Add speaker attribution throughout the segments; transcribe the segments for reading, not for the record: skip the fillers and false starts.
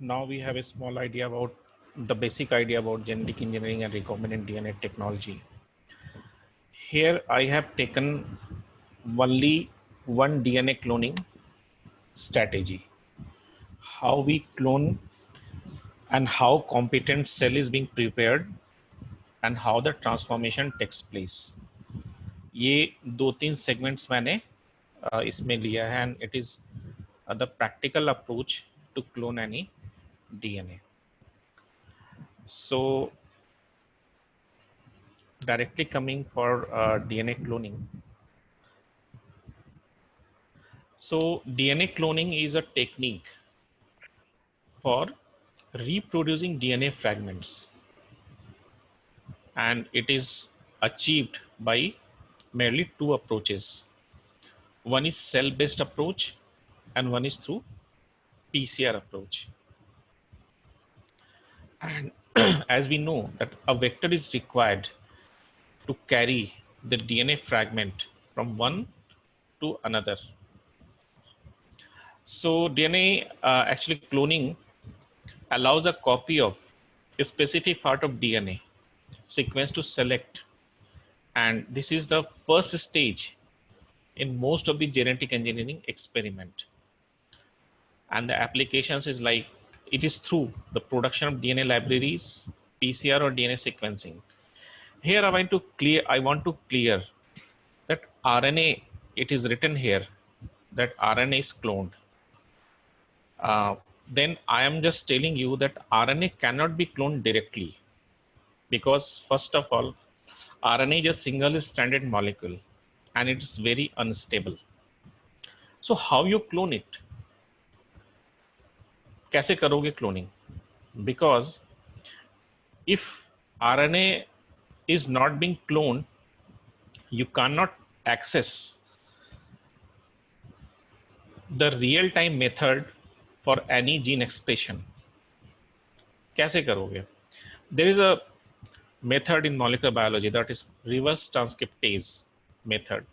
Speaker 1: now we have a small idea about the basic idea about genetic engineering and recombinant DNA technology. Here I have taken only one DNA cloning strategy, how we clone and how competent cell is being prepared and how the transformation takes place. ये दो तीन segments मैंने इसमें लिया है and it is the practical approach to clone any DNA. So directly coming for DNA cloning. So DNA cloning is a technique for reproducing DNA fragments, and it is achieved by merely two approaches. One is cell-based approach and one is through PCR approach. And as we know that a vector is required to carry the DNA fragment from one to another. So DNA actually cloning allows a copy of a specific part of DNA sequence to select, and this is the first stage in most of the genetic engineering experiment. And the applications is like it is through the production of DNA libraries, PCR or DNA sequencing. Here I want to clear that RNA, it is written here that RNA is cloned. Then I am just telling you that RNA cannot be cloned directly, because first of all, RNA is a single stranded molecule and it is very unstable. So how you clone it? कैसे करोगे cloning? Because if RNA is not being cloned, you cannot access the real-time method for any gene expression. कैसे करोगे? There is a method in molecular biology that is reverse transcriptase method.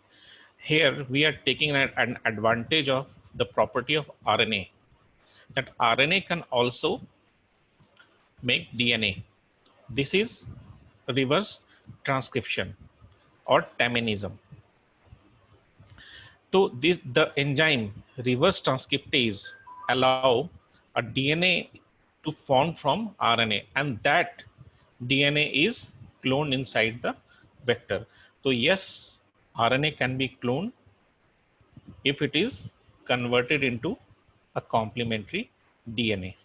Speaker 1: Here we are taking an advantage of the property of RNA, that RNA can also make DNA. This is reverse transcription or tamanism. So the enzyme reverse transcriptase allow a DNA to form from RNA, and that DNA is cloned inside the vector. So yes, RNA can be cloned if it is converted into a complementary DNA.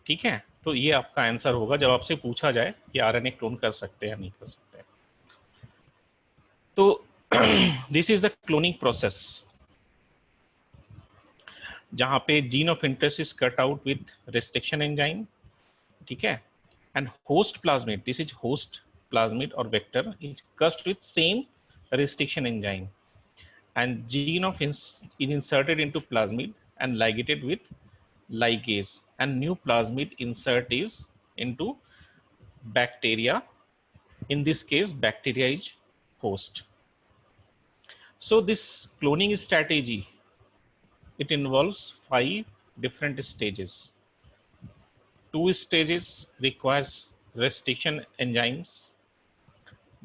Speaker 1: ठीक है, तो ये आपका answer होगा जब आपसे पूछा जाए कि आरएनए क्लोन कर सकते हैं या नहीं कर सकते. तो this is the cloning process जहां पे gene of interest is cut out with restriction enzyme. ठीक है, and host plasmid, this is host plasmid or vector is cursed with same restriction enzyme, and gene of is inserted into plasmid and ligated with ligase, and new plasmid insert is into bacteria. In this case, bacteria is host. So this cloning strategy, it involves 5 different stages. 2 stages requires restriction enzymes.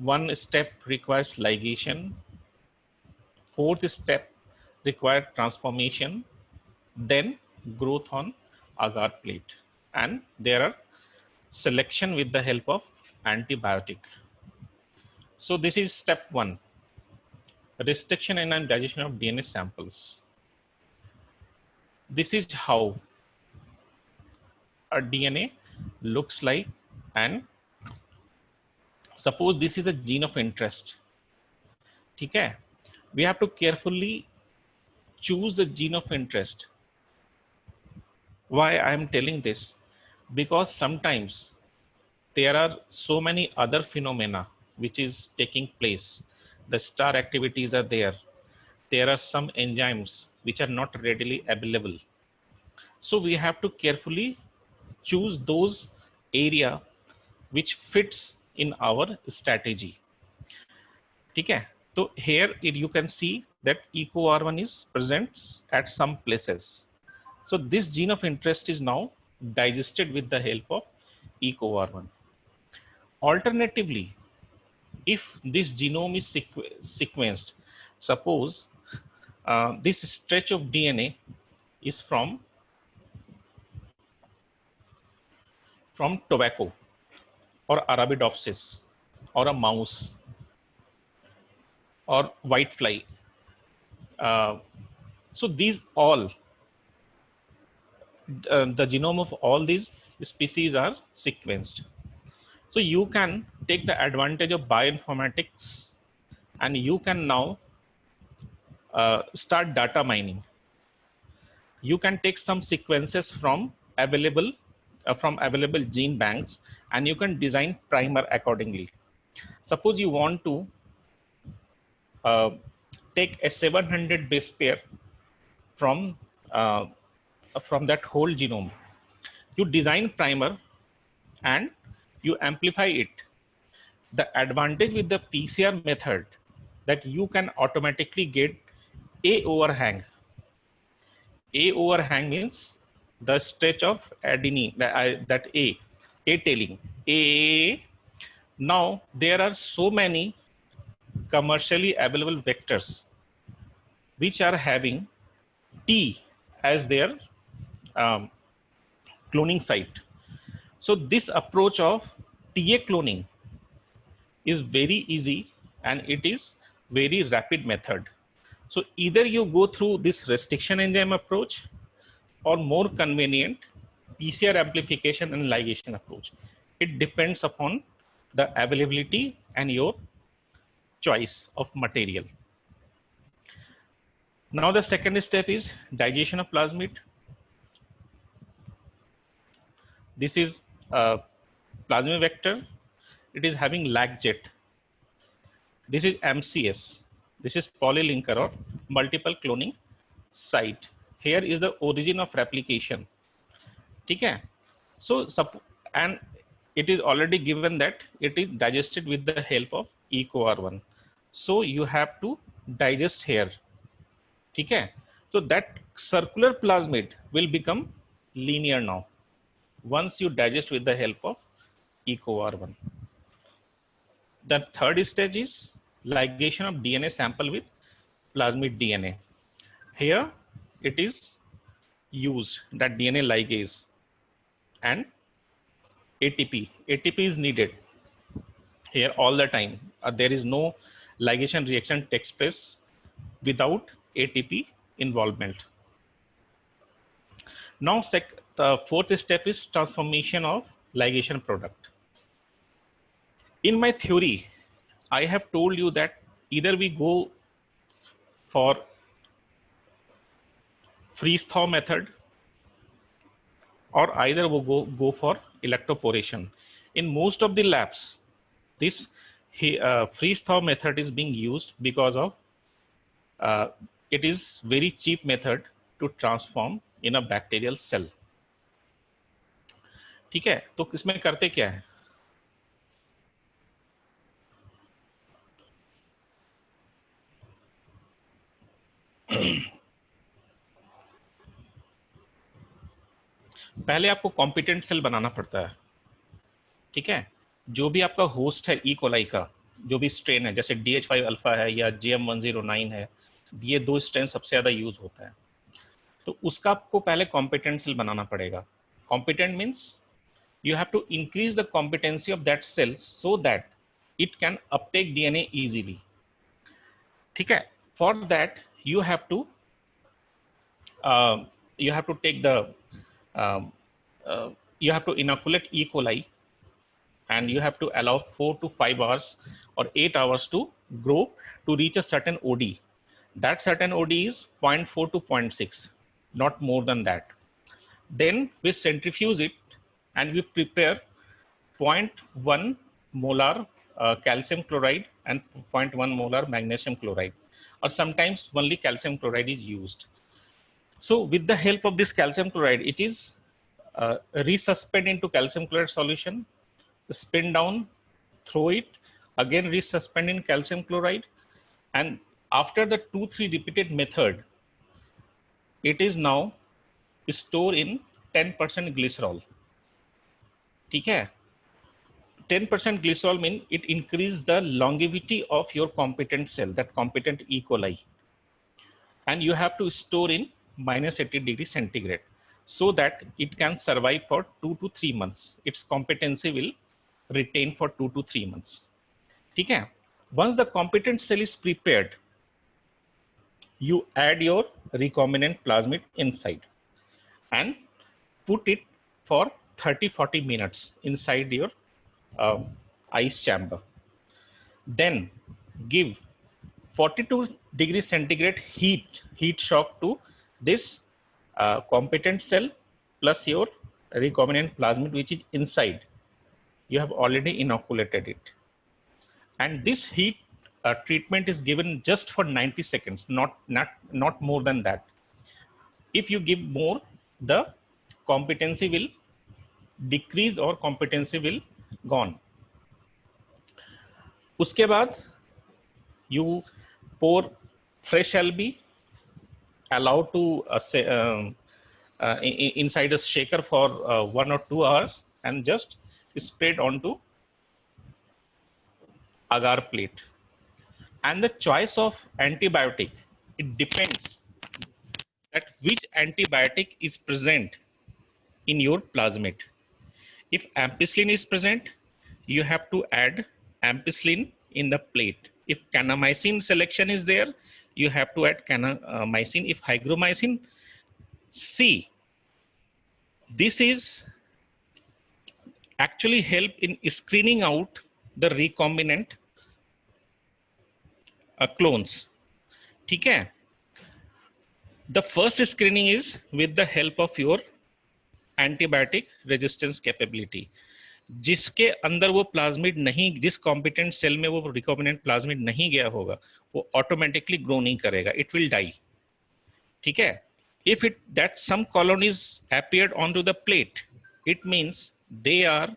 Speaker 1: 1 step requires ligation. 4th step requires transformation, then growth on agar plate, and there are selection with the help of antibiotic. So this is step 1, restriction and digestion of DNA samples. This is how a DNA looks like, and suppose this is a gene of interest. ठीक है, we have to carefully choose the gene of interest. Why I am telling this? Because sometimes there are so many other phenomena which is taking place. The star activities are there. There are some enzymes which are not readily available. So we have to carefully choose those area which fits in our strategy. ठीक है, तो here you can see that EcoR1 is present at some places. So this gene of interest is now digested with the help of EcoR1. Alternatively, if this genome is sequenced, suppose this stretch of DNA is from tobacco or Arabidopsis or a mouse or whitefly. So these all, the genome of all these species are sequenced. So you can take the advantage of bioinformatics and you can now start data mining. You can take some sequences from available gene banks and you can design primer accordingly. Suppose you want to take a 700 base pair from that whole genome. You design primer and you amplify it. The advantage with the PCR method that you can automatically get A overhang. A overhang means the stretch of adenine, that A tailing. Now there are so many commercially available vectors which are having T as their cloning site. So this approach of TA cloning is very easy and it is very rapid method. So either you go through this restriction enzyme approach or more convenient PCR amplification and ligation approach. It depends upon the availability and your choice of material. Now the second step is digestion of plasmid. This is a plasmid vector. It is having lag jet. This is MCS. This is polylinker or multiple cloning site. Here is the origin of replication. Okay. So and it is already given that it is digested with the help of EcoR1. So you have to digest here. Okay. So that circular plasmid will become linear now once you digest with the help of EcoR1. The third stage is ligation of DNA sample with plasmid DNA. Here it is used, that DNA ligase, and ATP. ATP is needed here all the time. There is no ligation reaction takes place without ATP involvement. Now the fourth step is transformation of ligation product. In my theory, I have told you that either we go for freeze thaw method or either we go for electroporation. In most of the labs, this freeze thaw method is being used because of it is very cheap method to transform in a bacterial cell. ठीक है, तो इसमें करते क्या है? पहले आपको competent cell बनाना पड़ता है. ठीक है, जो भी आपका होस्ट है ई कोलाई का, जो भी स्ट्रेन है, जैसे DH5 अल्फा है या GM109 है, ये दो स्ट्रेन सबसे ज़्यादा यूज होता है. तो उसका आपको पहले कॉम्पिटेंट सेल बनाना पड़ेगा. Competent means you have to increase the competency of that cell so that it can uptake DNA easily. ठीक है, for that you have to take the you have to inoculate E. coli and you have to allow 4 to 5 hours or 8 hours to grow to reach a certain OD. That certain OD is 0.4 to 0.6, not more than that. Then we centrifuge it and we prepare 0.1 molar calcium chloride and 0.1 molar magnesium chloride, or sometimes only calcium chloride is used. So with the help of this calcium chloride, it is resuspend into calcium chloride solution, spin down, throw it, again resuspend in calcium chloride, and after the 2-3 repeated method, it is now stored in 10% glycerol. ठीक है, 10% glycerol mean it increase the longevity of your competent cell, that competent E. coli, and you have to store in -80°C so that it can survive for 2 to 3 months. Its competency will retain for 2 to 3 months. ठीक है, once the competent cell is prepared, you add your recombinant plasmid inside and put it for 30-40 minutes inside your ice chamber. Then give 42°C heat shock to this competent cell plus your recombinant plasmid which is inside. You have already inoculated it, and this heat treatment is given just for 90 seconds, not more than that. If you give more, the competency will decrease or competency will gone. उसके बाद you pour fresh LB, allowed to inside a shaker for 1 or 2 hours, and just spread onto agar plate. And the choice of antibiotic, it depends that which antibiotic is present in your plasmid. If ampicillin is present, you have to add ampicillin in the plate. If kanamycin selection is there, you have to add kanamycin. If hygromycin, see, this is actually help in screening out the recombinant clones. ठीक है? The first screening is with the help of your antibiotic resistance capability. जिसके अंदर वो plasmid नहीं, जिस competent cell में वो recombinant plasmid नहीं गया होगा, वो ऑटोमेटिकली ग्रो नहीं करेगा, इट विल डाई. ठीक है? If it that some colonies appeared onto the plate, it means they are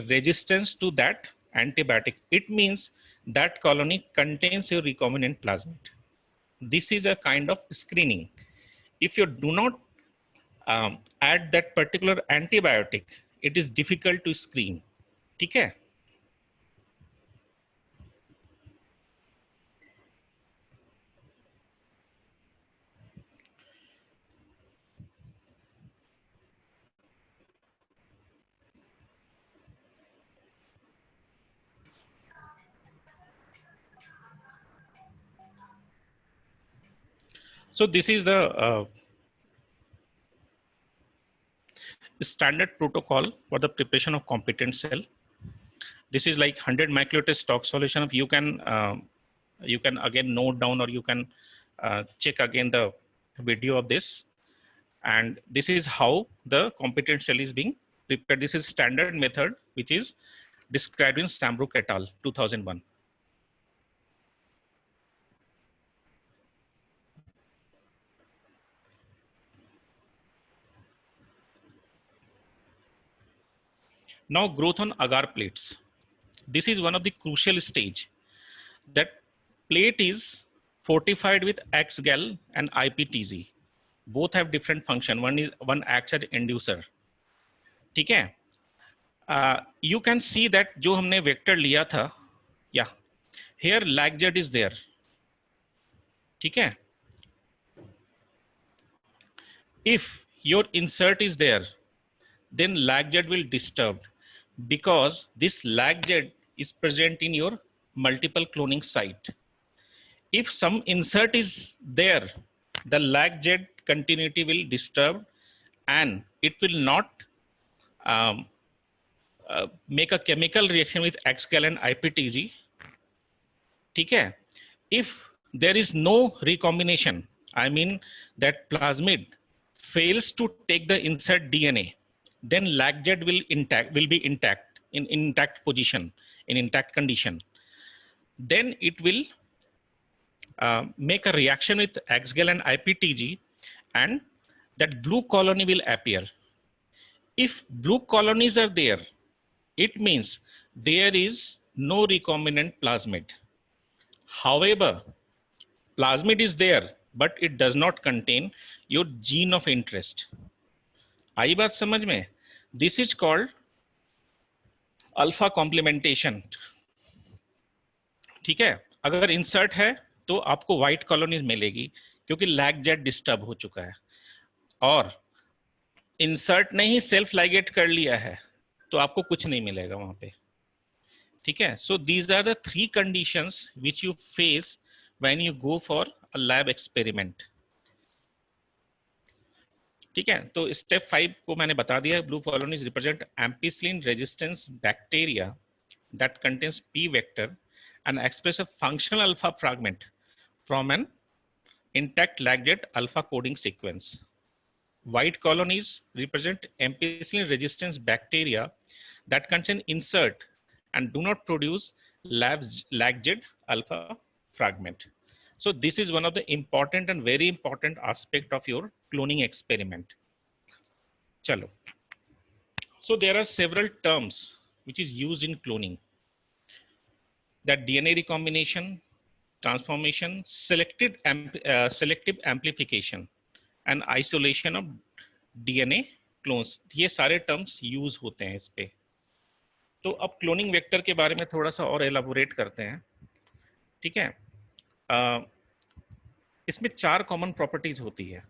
Speaker 1: resistant to that antibiotic. It means that colony contains your recombinant plasmid. This is a kind of screening. If you do not add that particular antibiotic, it is difficult to screen. ठीक है? So this is the standard protocol for the preparation of competent cell. This is like 100 microliter stock solution. You can again note down, or you can check again the video of this. And this is how the competent cell is being prepared. This is standard method which is described in Sambrook et al. 2001. Now growth on agar plates. This is one of the crucial stage. That plate is fortified with X-gal and IPTZ. Both have different function. One acts as inducer. ठीक है? You can see that जो हमने vector लिया था, yeah, here LagZ is there. ठीक है? If your insert is there, then LagZ will disturb, because this LagZ is present in your multiple cloning site. If some insert is there, the LagZ continuity will disturb, and it will not make a chemical reaction with X-gal and IPTZ. ठीक है? If there is no recombination, I mean that plasmid fails to take the insert DNA, then LagZ will be intact, in intact position, in intact condition. Then it will make a reaction with X-gal and IPTZ, and that blue colony will appear. If blue colonies are there, it means there is no recombinant plasmid. However, plasmid is there, but it does not contain your gene of interest. आई बात समझ में? This is called alpha complementation. ठीक है, अगर insert है तो आपको white colonies मिलेगी क्योंकि लैग जेट डिस्टर्ब हो चुका है, और इंसर्ट ने ही सेल्फ लाइगेट कर लिया है तो आपको कुछ नहीं मिलेगा वहां पे। ठीक है, so these are the three conditions which you face when you go for a lab experiment. ठीक है, तो स्टेप 5 को मैंने बता दिया है। Blue colonies represent ampicillin resistance bacteria that contains P vector and express a functional alpha fragment from an intact lagjet alpha coding sequence. White colonies represent ampicillin resistant bacteria that contain insert and do not produce lagjet alpha fragment. So this is one of the important and very important aspect of your cloning experiment. Chalo. So there are several terms which is used in cloning. That DNA recombination, transformation, selective amplification and isolation of DNA clones, ये सारे terms use होते हैं इस पे। तो अब cloning vector के बारे में थोड़ा सा और एलाबोरेट करते हैं। ठीक है, इसमें 4 कॉमन प्रॉपर्टीज होती है।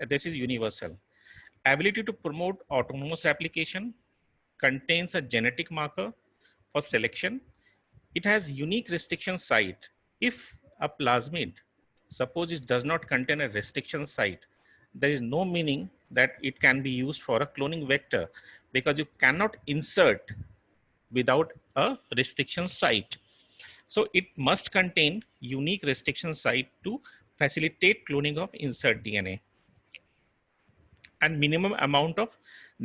Speaker 1: This is universal. Ability to promote autonomous application, contains a genetic marker for selection. It has unique restriction site. If a plasmid, suppose it does not contain a restriction site, there is no meaning that it can be used for a cloning vector because you cannot insert without a restriction site. So it must contain unique restriction site to facilitate cloning of insert DNA and minimum amount of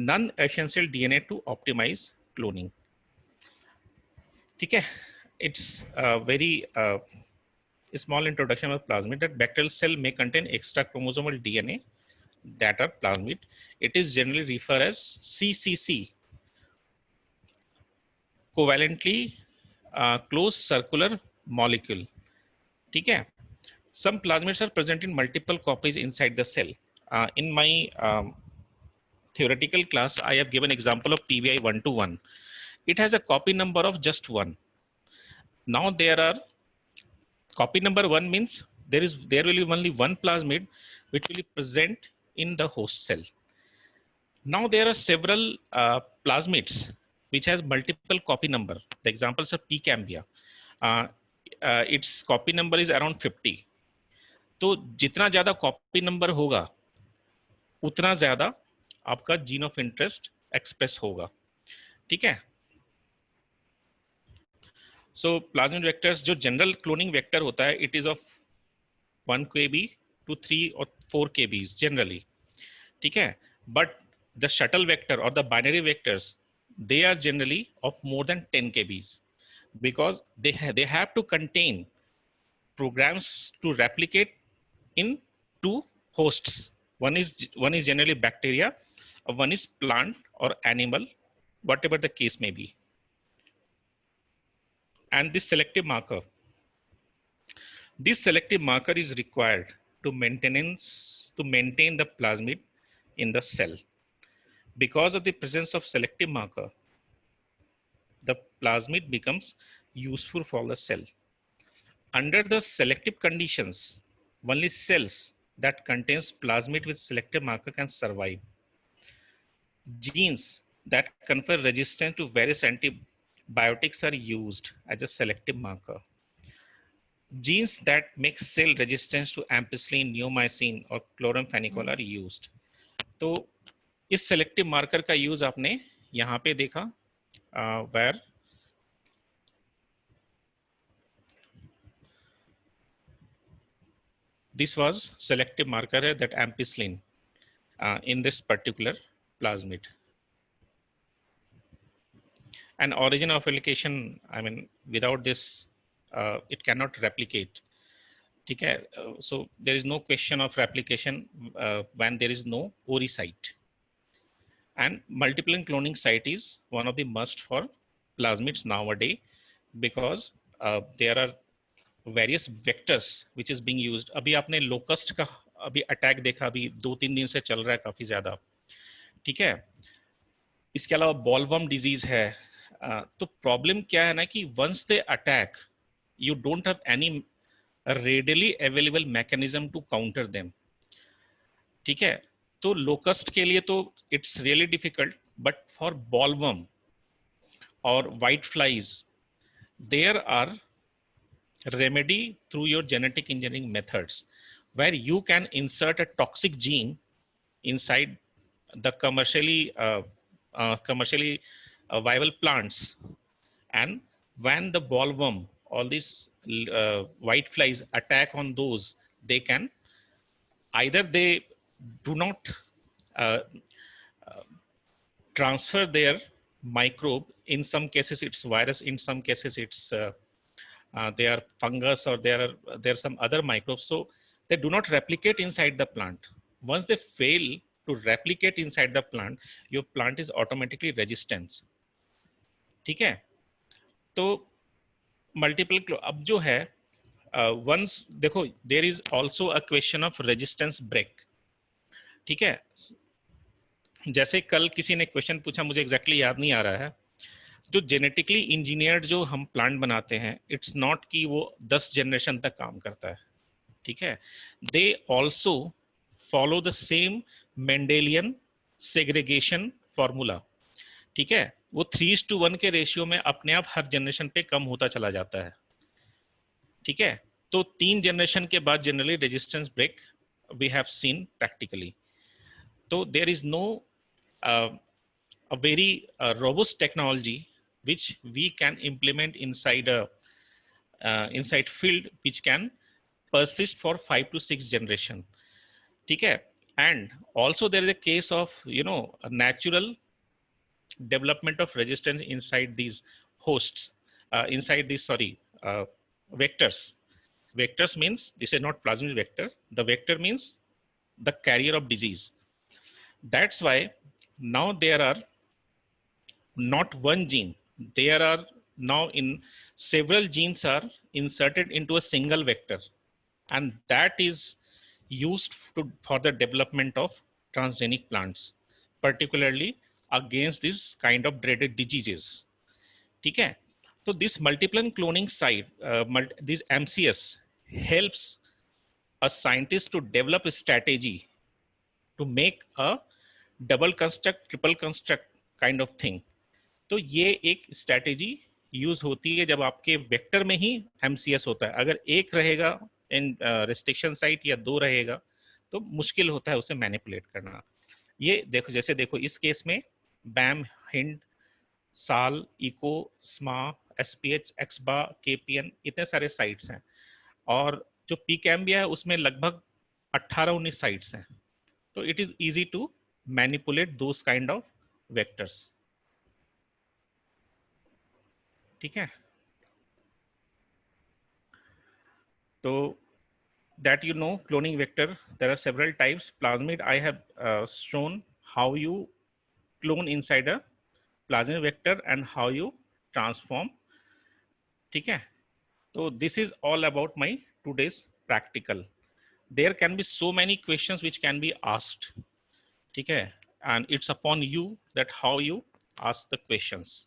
Speaker 1: non-essential DNA to optimize cloning. ठीक है, it's a very small introduction of plasmid that bacterial cell may contain extra chromosomal DNA that are plasmid. It is generally referred as CCC, covalently close circular molecule. ठीक है, some plasmids are present in multiple copies inside the cell. In my theoretical class, I have given example of PBI 121. It has a copy number of just 1. Now there are copy number 1 means there will be only one plasmid which will be present in the host cell. Now there are several plasmids which has multiple copy number. The examples are pCambia. Its copy number is around 50. तो जितना ज्यादा copy number होगा उतना ज्यादा आपका gene of interest express होगा। ठीक है, सो प्लाज्मिड वेक्टर्स जो जनरल क्लोनिंग वेक्टर होता है, it is of 1 kb to 3 or 4 kbs generally. ठीक है, but the shuttle vector or the binary vectors, they are generally of more than 10 kbs because they have to contain programs to replicate in 2 hosts. One is generally bacteria, one is plant or animal, whatever the case may be. And this selective marker, this selective marker is required to maintain the plasmid in the cell. Because of the presence of selective marker, the plasmid becomes useful for the cell. Under the selective conditions, only cells that contains plasmid with selective marker can survive. Genes that confer resistance to various antibiotics are used as a selective marker. Genes that make cell resistance to ampicillin, neomycin or chloramphenicol are used. तो इस selective marker का use आपने यहाँ पे देखा, where this was selective marker है that ampicillin in this particular plasmid. And origin of replication, I mean, without this, it cannot replicate. ठीक है, so there is no question of replication when there is no ORI site. And multiple cloning site is one of the must for plasmids nowadays because there are various vectors which is being used. अभी आपने locust का अभी attack देखा, अभी 2-3 दिन से चल रहा है काफी ज्यादा। ठीक है। इसके अलावा बॉलवर्म डिजीज है। तो प्रॉब्लम क्या है ना कि once they attack, you don't have any readily available mechanism to counter them. ठीक है। तो लोकस्ट के लिए तो it's really difficult, but for bollworm और white flies there are remedy through your genetic engineering methods, where you can insert a toxic gene inside the commercially viable plants. And when the bollworm, all these white flies attack on those, they can either they do not uh, transfer their microbe. In some cases it's virus, in some cases it's they are fungus, or there are some other microbes, so they do not replicate inside the plant. Once they fail to replicate inside the plant, your plant is automatically resistant. ठीक है। तो multiple अब जो है, once देखो there is also a question of resistance break. ठीक है। जैसे कल किसी ने क्वेश्चन पूछा, मुझे एग्जैक्टली याद नहीं आ रहा है, जो जेनेटिकली इंजीनियर्ड जो हम प्लांट बनाते हैं, इट्स नॉट कि वो 10 जनरेशन तक काम करता है। ठीक है। They also follow the same Mendelian segregation formula. ठीक है। वो 3:1 के रेशियो में अपने आप हर जनरेशन पे कम होता चला जाता है। ठीक है। तो 3 जनरेशन के बाद generally resistance break we have seen practically. तो there is no a very robust technology which we can implement inside a inside field, which can persist for 5 to 6 generation. ठीक है। and also there is a case of a natural development of resistance inside these hosts, inside these vectors. Vectors means this is not plasmid vector. The vector means the carrier of disease. That's why now there are not one gene, there are now in several genes are inserted into a single vector, and that is used for the development of transgenic plants, particularly against this kind of dreaded diseases. ठीक है। तो this multiple cloning site, this MCS helps a scientist to develop a strategy to make a double construct, triple construct kind of thing. तो ये एक strategy use होती है जब आपके वेक्टर में ही एमसीएस होता है। अगर एक रहेगा इन रिस्ट्रिक्शन साइट या 2 रहेगा तो मुश्किल होता है उसे मैनिपुलेट करना। ये देखो, जैसे देखो इस केस में बैम, हिंड, साल, इको, स्मा, एसपीएच, एक्सबा, केपीएन, इतने सारे साइट्स हैं, और जो पीकैम्बिया है उसमें लगभग 18-19 साइट्स हैं। तो it is easy to manipulate those kind of vectors. ठीक है। तो that cloning vector, there are several types. Plasmid, I have shown how you clone inside a plasmid vector and how you transform. ठीक है। तो this is all about my today's practical. There can be so many questions which can be asked. ठीक है। And it's upon you that how you ask the questions.